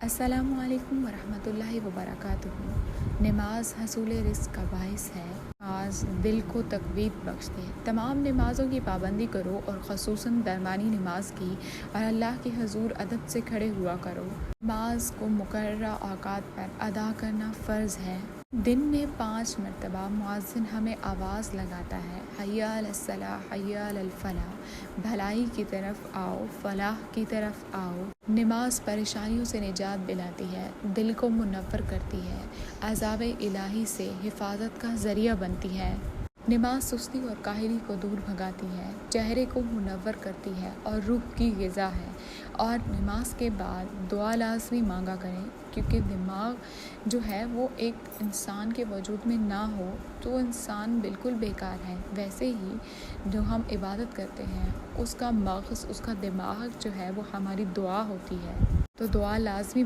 السلام علیکم ورحمۃ اللہ وبرکاتہ۔ نماز حصول رزق کا باعث ہے۔ نماز دل کو تقویت بخشتی ہے۔ تمام نمازوں کی پابندی کرو اور خصوصاً درمیانی نماز کی، اور اللہ کے حضور ادب سے کھڑے ہوا کرو۔ نماز کو مقررہ اوقات پر ادا کرنا فرض ہے۔ دن میں 5 مرتبہ مؤذن ہمیں آواز لگاتا ہے، حی علی الصلاۃ، حی علی الفلاح، بھلائی کی طرف آؤ، فلاح کی طرف آؤ۔ نماز پریشانیوں سے نجات دلاتی ہے، دل کو منور کرتی ہے، عذاب الہی سے حفاظت کا ذریعہ بنتی ہے۔ نماز سستی اور کاہلی کو دور بھگاتی ہے، چہرے کو منور کرتی ہے اور روح کی غذا ہے۔ اور نماز کے بعد دعا لازمی مانگا کریں، کیونکہ دماغ جو ہے وہ ایک انسان کے وجود میں نہ ہو تو انسان بالکل بیکار ہے۔ ویسے ہی جو ہم عبادت کرتے ہیں اس کا مغز، اس کا دماغ جو ہے وہ ہماری دعا ہوتی ہے، تو دعا لازمی